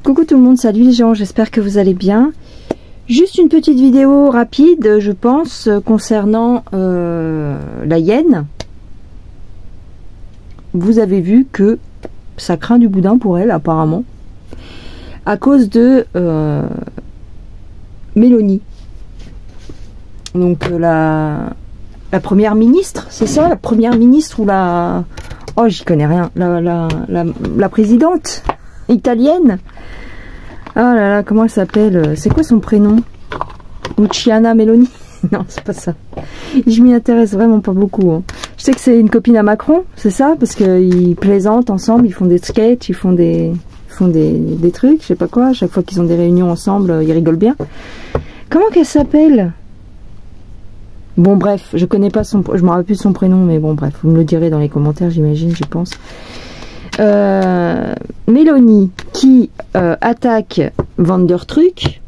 Coucou tout le monde, salut les gens, j'espère que vous allez bien. Juste une petite vidéo rapide, je pense, concernant la hyène. Vous avez vu que ça craint du boudin pour elle, apparemment. À cause de Mélanie. Donc la première ministre, c'est ça? La première ministre ou la... Oh, j'y connais rien. La présidente italienne. Ah là là, comment elle s'appelle? C'est quoi son prénom? Luciana Meloni? Non, c'est pas ça. Je m'y intéresse vraiment pas beaucoup. Hein. Je sais que c'est une copine à Macron, c'est ça? Parce qu'ils plaisantent ensemble, ils font des sketchs, ils font des trucs, je sais pas quoi. À chaque fois qu'ils ont des réunions ensemble, ils rigolent bien. Comment qu'elle s'appelle? Bon bref, je connais pas son... Je me rappelle plus de son prénom, mais bon bref, vous me le direz dans les commentaires, j'imagine, je pense. Mélanie qui attaque Vandertruc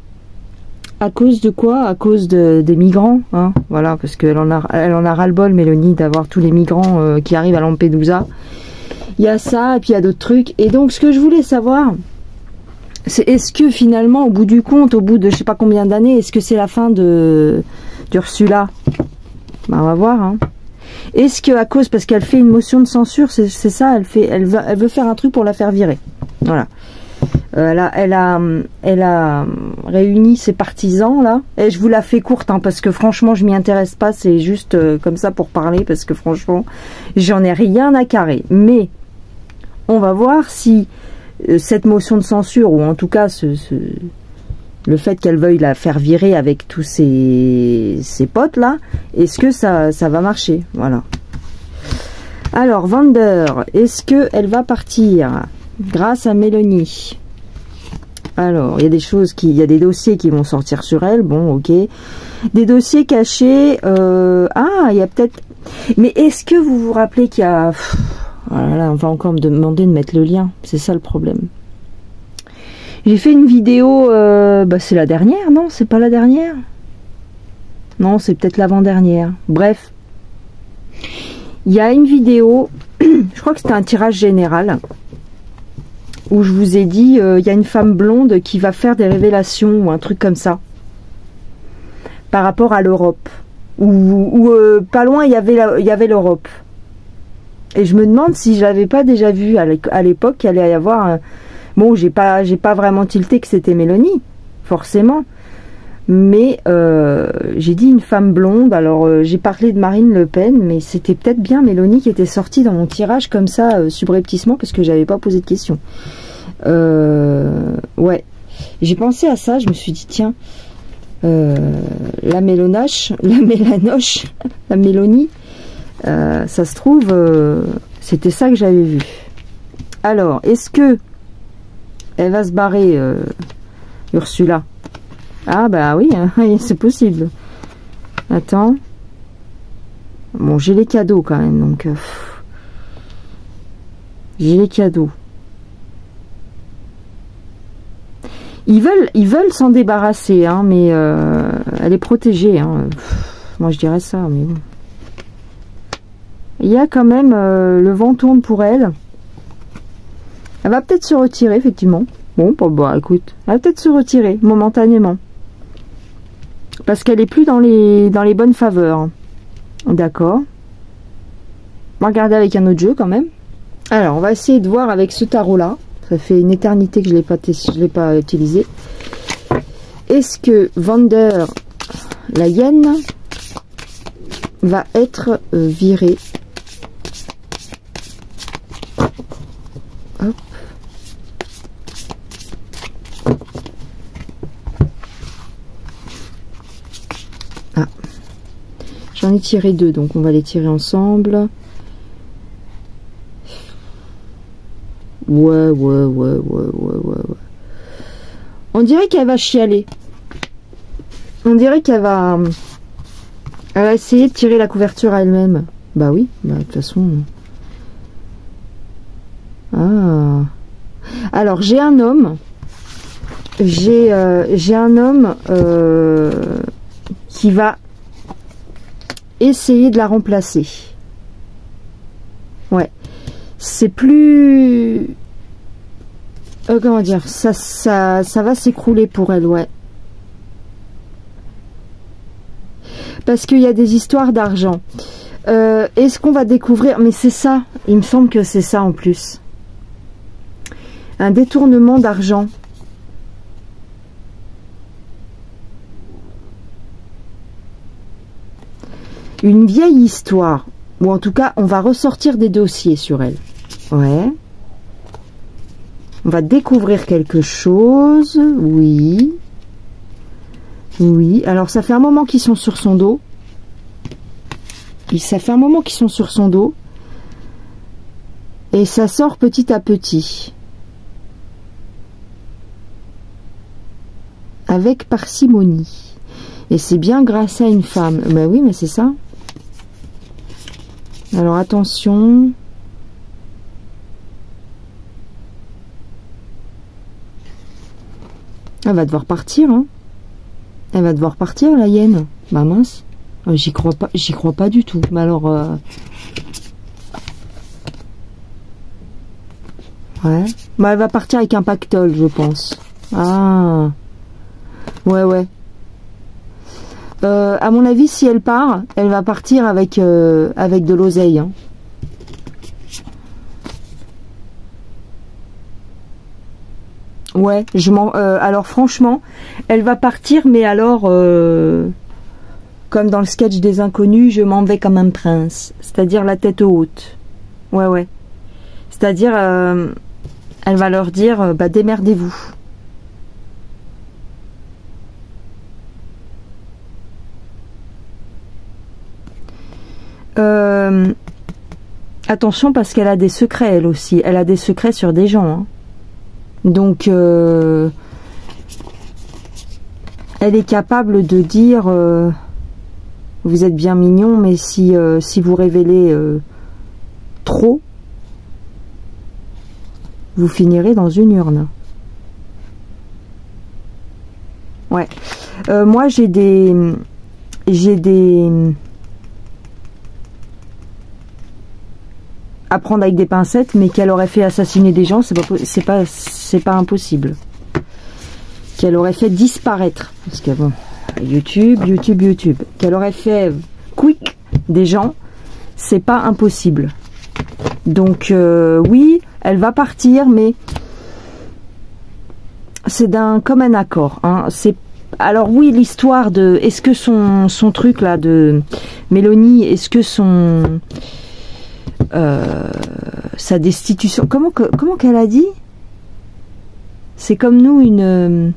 à cause de quoi? À cause des migrants, hein, voilà, parce qu'elle en a ras-le-bol, Mélanie, d'avoir tous les migrants qui arrivent à Lampedusa. Il y a ça, et puis il y a d'autres trucs. Et donc, ce que je voulais savoir, c'est est-ce que finalement, au bout du compte, au bout de je sais pas combien d'années, est-ce que c'est la fin d'Ursula? Ben, on va voir, hein. Est-ce que à cause, parce qu'elle fait une motion de censure, c'est ça, elle veut faire un truc pour la faire virer. Voilà. Elle a réuni ses partisans là. Et je vous la fais courte, hein, parce que franchement, je m'y intéresse pas. C'est juste comme ça pour parler, parce que franchement, j'en ai rien à carrer. Mais on va voir si cette motion de censure, ou en tout cas le fait qu'elle veuille la faire virer avec tous ses potes là, est-ce que ça va marcher? Voilà. Alors, Vander, est-ce qu'elle va partir grâce à Mélanie? Alors, il y a des choses il y a des dossiers qui vont sortir sur elle, bon, ok. Des dossiers cachés, ah, il y a peut-être... Mais est-ce que vous vous rappelez qu'il y a... Voilà, on va encore me demander de mettre le lien, c'est ça le problème. J'ai fait une vidéo, bah c'est la dernière, non? C'est pas la dernière? Non, c'est peut-être l'avant-dernière. Bref. Il y a une vidéo, je crois que c'était un tirage général, où je vous ai dit, il y a une femme blonde qui va faire des révélations, ou un truc comme ça, par rapport à l'Europe. Ou pas loin, il y avait l'Europe. Et je me demande si je l'avais pas déjà vu à l'époque, qu'il allait y avoir... Bon, j'ai pas vraiment tilté que c'était Mélanie, forcément. Mais j'ai dit une femme blonde. Alors, j'ai parlé de Marine Le Pen, mais c'était peut-être bien Mélanie qui était sortie dans mon tirage comme ça, subrepticement, parce que j'avais pas posé de questions. Ouais. J'ai pensé à ça, je me suis dit, tiens, la Mélanoche, la Mélanie, ça se trouve, c'était ça que j'avais vu. Alors, est-ce que elle va se barrer, Ursula? Ah bah oui, hein, c'est possible. Attends. Bon, j'ai les cadeaux quand même, donc... j'ai les cadeaux. Ils veulent s'en débarrasser, hein, mais elle est protégée. Hein. Moi, je dirais ça, mais bon. Il y a quand même... le vent tourne pour elle. Elle va peut-être se retirer, effectivement. Bon, bah écoute, elle va peut-être se retirer, momentanément. Parce qu'elle est plus dans les bonnes faveurs. D'accord. On va regarder avec un autre jeu, quand même. Alors, on va essayer de voir avec ce tarot-là. Ça fait une éternité que je l'ai pas utilisé. Est-ce que Vander, la hyène, va être virée? Hop. Ah. J'en ai tiré deux, donc on va les tirer ensemble. Ouais. On dirait qu'elle va chialer. On dirait qu'elle va... Elle va essayer de tirer la couverture à elle-même. Bah oui, bah de toute façon... Ah. Alors, j'ai un homme. J'ai un homme qui va essayer de la remplacer. Ouais. C'est plus... comment dire, ça va s'écrouler pour elle, ouais. Parce qu'il y a des histoires d'argent. Est-ce qu'on va découvrir... Mais c'est ça, il me semble que c'est ça en plus. Un détournement d'argent. Une vieille histoire. Ou en tout cas, on va ressortir des dossiers sur elle. Ouais. On va découvrir quelque chose. Oui. Oui. Alors, ça fait un moment qu'ils sont sur son dos. Ça fait un moment qu'ils sont sur son dos. Et ça sort petit à petit. Avec parcimonie. Et c'est bien grâce à une femme. Ben oui, mais c'est ça. Alors, attention. Elle va devoir partir, hein. Elle va devoir partir, la hyène. Bah mince. J'y crois pas du tout. Mais alors... Ouais. Bah elle va partir avec un pactole, je pense. Ah. Ouais, ouais. À mon avis, si elle part, elle va partir avec de l'oseille, hein. Ouais, alors franchement, elle va partir, mais alors, comme dans le sketch des Inconnus, je m'en vais comme un prince, c'est-à-dire la tête haute. Ouais, ouais. C'est-à-dire, elle va leur dire, bah démerdez-vous. Attention parce qu'elle a des secrets, elle aussi. Elle a des secrets sur des gens, hein. Donc, elle est capable de dire vous êtes bien mignon, mais si vous révélez trop, vous finirez dans une urne. Ouais. Moi, j'ai des à prendre avec des pincettes, mais qu'elle aurait fait assassiner des gens, c'est pas impossible. Qu'elle aurait fait disparaître, parce que bon, YouTube. Qu'elle aurait fait quick des gens, c'est pas impossible. Donc oui, elle va partir, mais c'est d'un commun accord, hein. C'est alors oui, l'histoire de, est-ce que son truc là de Mélanie, est-ce que sa destitution, comment qu'elle a dit, c'est comme nous une,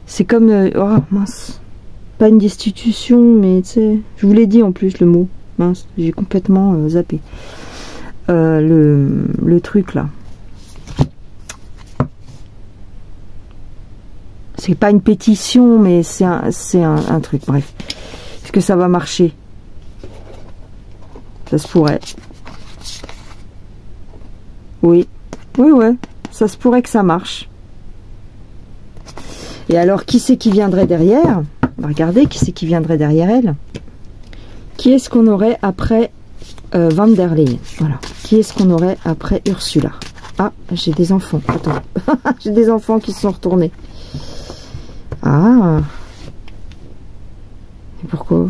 c'est comme oh mince, pas une destitution, mais tu sais, je vous l'ai dit en plus le mot, mince, j'ai complètement zappé le truc là. C'est pas une pétition, mais c'est un truc, bref. Est-ce que ça va marcher? Ça se pourrait. Oui. Oui, ouais. Ça se pourrait que ça marche. Et alors, qui c'est qui viendrait derrière? On va regarder qui c'est qui viendrait derrière elle. Qui est-ce qu'on aurait après Van der Leyen? Voilà. Qui est-ce qu'on aurait après Ursula? Ah, j'ai des enfants. Attends. J'ai des enfants qui se sont retournés. Ah. Et pourquoi?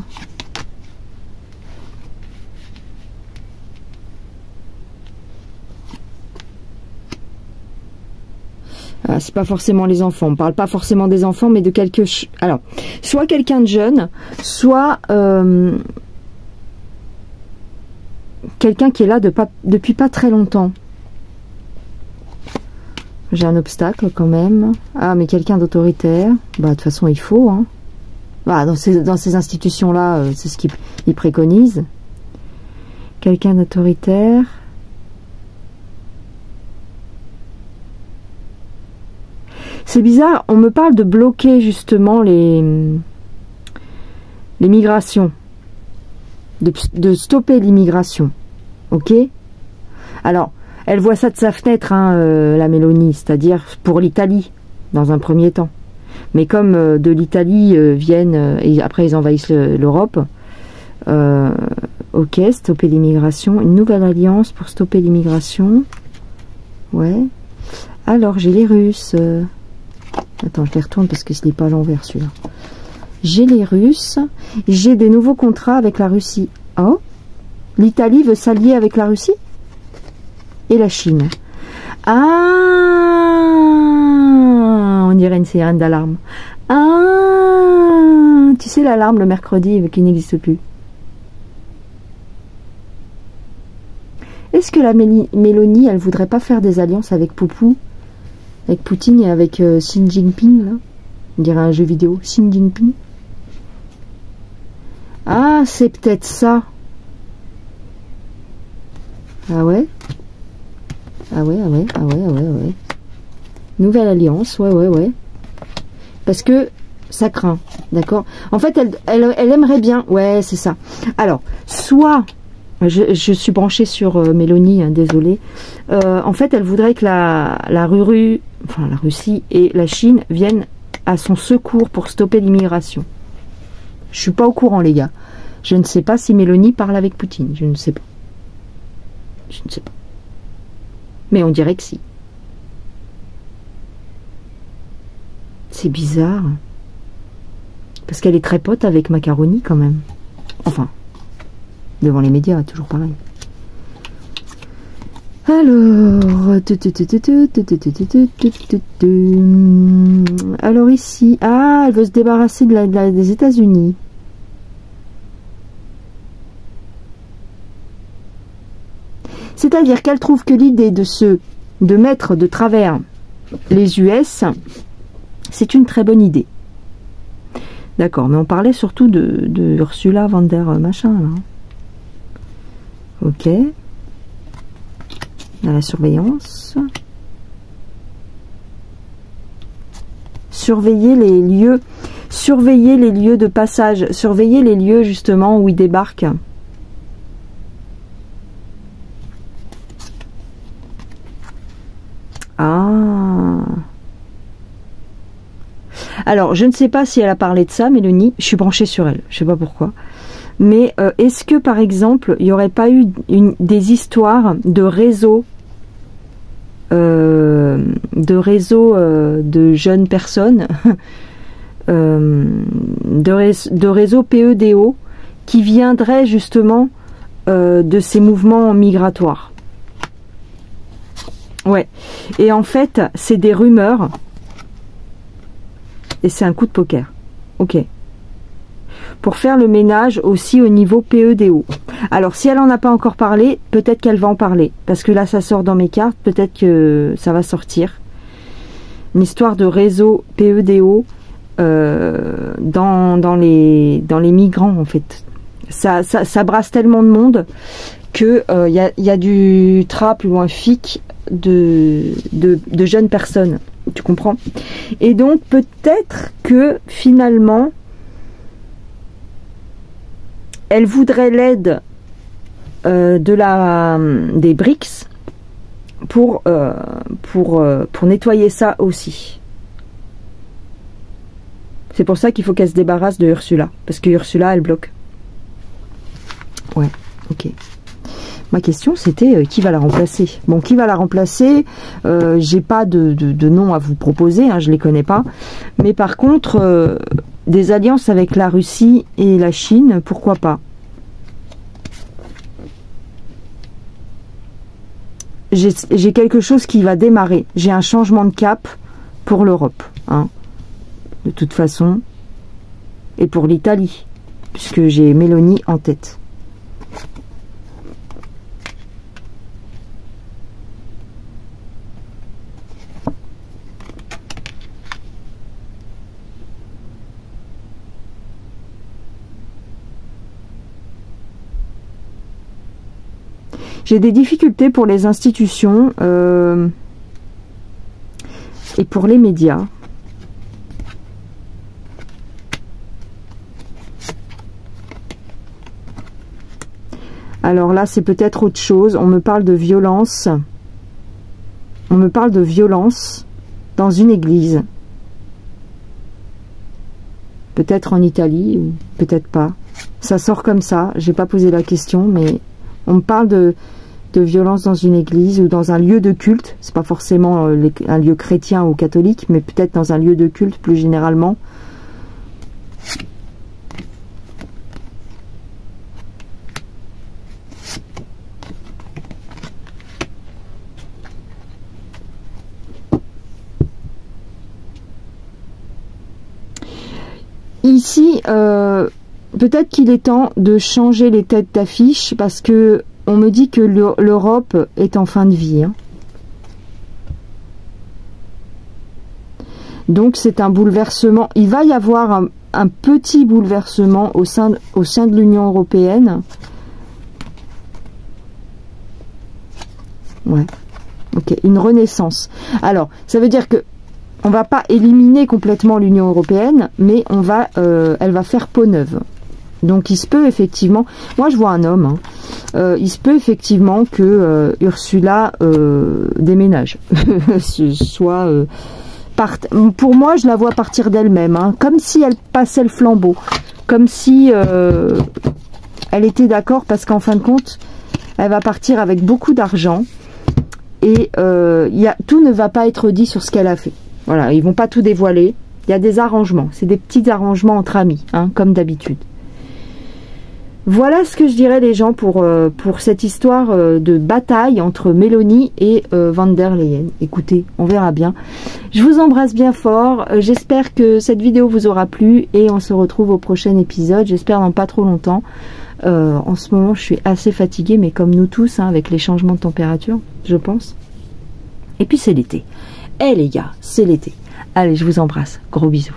Ah, c'est pas forcément les enfants. On parle pas forcément des enfants, mais de quelque... Alors, soit quelqu'un de jeune, soit quelqu'un qui est là depuis pas très longtemps. J'ai un obstacle quand même. Ah, mais quelqu'un d'autoritaire. Bah, de toute façon, il faut, hein. Bah, dans ces institutions-là, c'est ce qu'ils préconisent. Quelqu'un d'autoritaire. C'est bizarre, on me parle de bloquer justement les migrations. De stopper l'immigration. Ok? Alors, elle voit ça de sa fenêtre, hein, la Mélanie, c'est-à-dire pour l'Italie, dans un premier temps. Mais comme de l'Italie viennent, et après ils envahissent l'Europe, ok, stopper l'immigration, une nouvelle alliance pour stopper l'immigration. Ouais. Alors, j'ai les Russes. Attends, je les retourne parce que ce n'est pas à l'envers, celui-là. J'ai les Russes. J'ai des nouveaux contrats avec la Russie. Oh, l'Italie veut s'allier avec la Russie et la Chine. Ah, on dirait une sirène d'alarme. Ah, tu sais l'alarme le mercredi qui n'existe plus. Est-ce que la Mélanie, elle voudrait pas faire des alliances avec Poupou, avec Poutine et avec Xi Jinping, là? On dirait un jeu vidéo, Xi Jinping. Ah, c'est peut-être ça. Ah ouais? Ah ouais, ah ouais, ah ouais, ah ouais, ah ouais. Nouvelle alliance, ouais, ouais, ouais. Parce que ça craint, d'accord? En fait, elle aimerait bien, ouais, c'est ça. Alors, soit, je suis branchée sur Mélanie, hein, désolée. En fait, elle voudrait que la Russie et la Chine viennent à son secours pour stopper l'immigration. Je suis pas au courant, les gars. Je ne sais pas si Mélanie parle avec Poutine. Je ne sais pas. Je ne sais pas. Mais on dirait que si. C'est bizarre. Parce qu'elle est très pote avec Macaroni quand même. Enfin, devant les médias, toujours pareil. Alors ici, ah, elle veut se débarrasser des États-Unis. C'est-à-dire qu'elle trouve que l'idée de mettre de travers les US, c'est une très bonne idée. D'accord, mais on parlait surtout de Ursula von der machin, là. Ok. Dans la surveillance. Surveiller les lieux de passage, surveiller les lieux justement où ils débarquent. Ah. Alors, je ne sais pas si elle a parlé de ça, Mélanie. Je suis branchée sur elle. Je ne sais pas pourquoi. Mais est-ce que, par exemple, il n'y aurait pas eu des histoires de réseaux de jeunes personnes, de réseaux PEDO qui viendraient justement de ces mouvements migratoires? Ouais. Et en fait, c'est des rumeurs. Et c'est un coup de poker. Ok. Pour faire le ménage aussi au niveau PEDO. Alors, si elle n'en a pas encore parlé, peut-être qu'elle va en parler. Parce que là, ça sort dans mes cartes. Peut-être que ça va sortir. Une histoire de réseau PEDO dans les migrants, en fait. Ça brasse tellement de monde que y a du trap ou un fic de jeunes personnes. Tu comprends? Et donc, peut-être que finalement, elle voudrait l'aide des BRICS pour nettoyer ça aussi. C'est pour ça qu'il faut qu'elle se débarrasse de Ursula. Parce que Ursula, elle bloque. Ouais, ok. Ma question, c'était qui va la remplacer? Bon, qui va la remplacer? J'ai pas de nom à vous proposer, hein, je les connais pas. Mais par contre, des alliances avec la Russie et la Chine, pourquoi pas? J'ai quelque chose qui va démarrer. J'ai un changement de cap pour l'Europe, hein, de toute façon. Et pour l'Italie, puisque j'ai Mélanie en tête. J'ai des difficultés pour les institutions et pour les médias. Alors là, c'est peut-être autre chose. On me parle de violence. On me parle de violence dans une église. Peut-être en Italie, ou peut-être pas. Ça sort comme ça. J'ai pas posé la question, mais on me parle de violence dans une église ou dans un lieu de culte. C'est pas forcément un lieu chrétien ou catholique, mais peut-être dans un lieu de culte plus généralement. Ici, peut-être qu'il est temps de changer les têtes d'affiche parce que on me dit que l'Europe est en fin de vie. Hein. Donc c'est un bouleversement. Il va y avoir un petit bouleversement au sein de l'Union européenne. Ouais. Ok, une renaissance. Alors, ça veut dire que on va pas éliminer complètement l'Union européenne, mais elle va faire peau neuve. Donc il se peut effectivement, moi je vois un homme, hein, il se peut effectivement que Ursula déménage, soit pour moi je la vois partir d'elle-même, hein, comme si elle passait le flambeau, comme si elle était d'accord parce qu'en fin de compte, elle va partir avec beaucoup d'argent et tout ne va pas être dit sur ce qu'elle a fait. Voilà, ils vont pas tout dévoiler. Il y a des arrangements. C'est des petits arrangements entre amis, hein, comme d'habitude. Voilà ce que je dirais les gens pour cette histoire de bataille entre Mélanie et Van der Leyen. Écoutez, on verra bien. Je vous embrasse bien fort. J'espère que cette vidéo vous aura plu et on se retrouve au prochain épisode. J'espère dans pas trop longtemps. En ce moment, je suis assez fatiguée, mais comme nous tous, hein, avec les changements de température, je pense. Et puis c'est l'été. Eh les gars, c'est l'été. Allez, je vous embrasse. Gros bisous.